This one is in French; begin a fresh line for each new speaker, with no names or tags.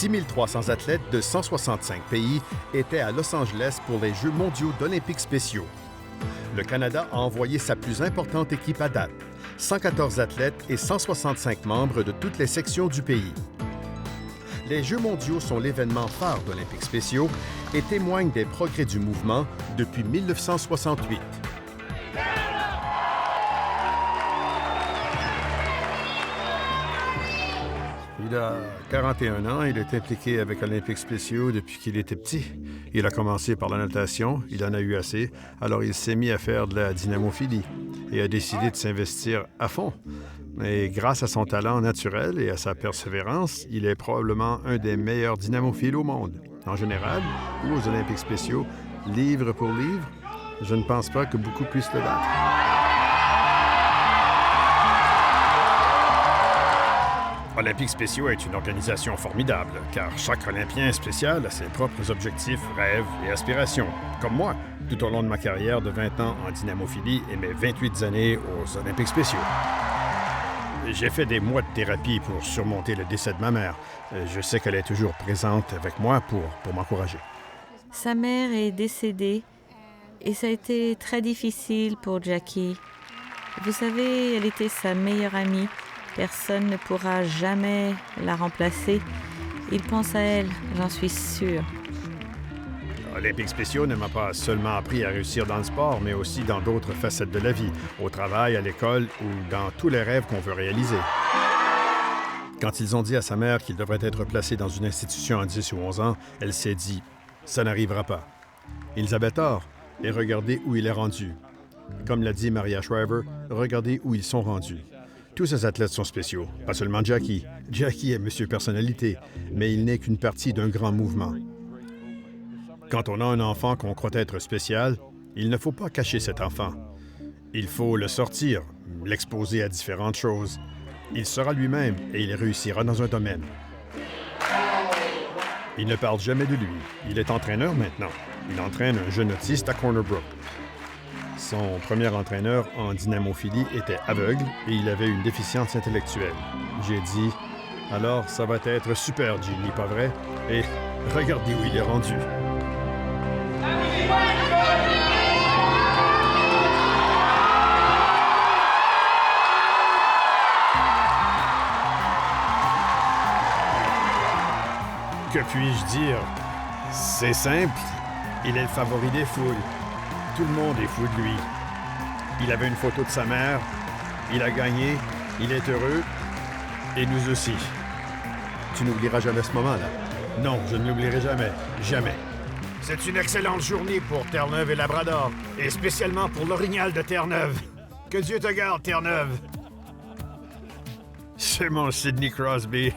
6300 athlètes de 165 pays étaient à Los Angeles pour les Jeux mondiaux d'Olympiques spéciaux. Le Canada a envoyé sa plus importante équipe à date, 114 athlètes et 165 membres de toutes les sections du pays. Les Jeux mondiaux sont l'événement phare d'Olympiques spéciaux et témoignent des progrès du mouvement depuis 1968.
Il a 41 ans, il est impliqué avec Olympiques spéciaux depuis qu'il était petit. Il a commencé par la natation, il en a eu assez, alors il s'est mis à faire de la dynamophilie et a décidé de s'investir à fond. Et grâce à son talent naturel et à sa persévérance, il est probablement un des meilleurs dynamophiles au monde. En général, ou aux Olympiques spéciaux, livre pour livre, je ne pense pas que beaucoup puissent le battre.
Olympiques spéciaux est une organisation formidable, car chaque Olympien spécial a ses propres objectifs, rêves et aspirations. Comme moi, tout au long de ma carrière de 20 ans en dynamophilie et mes 28 années aux Olympiques spéciaux. J'ai fait des mois de thérapie pour surmonter le décès de ma mère. Je sais qu'elle est toujours présente avec moi pour m'encourager.
Sa mère est décédée et ça a été très difficile pour Jackie. Vous savez, elle était sa meilleure amie. Personne ne pourra jamais la remplacer. Il pense à elle, j'en suis sûre.
Olympiques spéciaux ne m'a pas seulement appris à réussir dans le sport, mais aussi dans d'autres facettes de la vie, au travail, à l'école ou dans tous les rêves qu'on veut réaliser. Quand ils ont dit à sa mère qu'il devrait être placé dans une institution à 10 ou 11 ans, elle s'est dit « ça n'arrivera pas ». Ils avaient tort, et regardez où il est rendu. Comme l'a dit Maria Shriver, regardez où ils sont rendus. Tous ces athlètes sont spéciaux, pas seulement Jackie. Jackie est Monsieur Personnalité, mais il n'est qu'une partie d'un grand mouvement. Quand on a un enfant qu'on croit être spécial, il ne faut pas cacher cet enfant. Il faut le sortir, l'exposer à différentes choses. Il sera lui-même et il réussira dans un domaine. Il ne parle jamais de lui. Il est entraîneur maintenant. Il entraîne un jeune autiste à Corner Brook. Son premier entraîneur en dynamophilie était aveugle et il avait une déficience intellectuelle. J'ai dit « Alors, ça va être super, Jimmy, pas vrai? Et regardez où il est rendu. » Que puis-je dire? C'est simple. Il est le favori des foules. Tout le monde est fou de lui. Il avait une photo de sa mère. Il a gagné. Il est heureux. Et nous aussi.
Tu n'oublieras jamais ce moment-là.
Non, je ne l'oublierai jamais. Jamais. C'est une excellente journée pour Terre-Neuve et Labrador. Et spécialement pour l'Orignal de Terre-Neuve. Que Dieu te garde, Terre-Neuve.
C'est mon Sidney Crosby.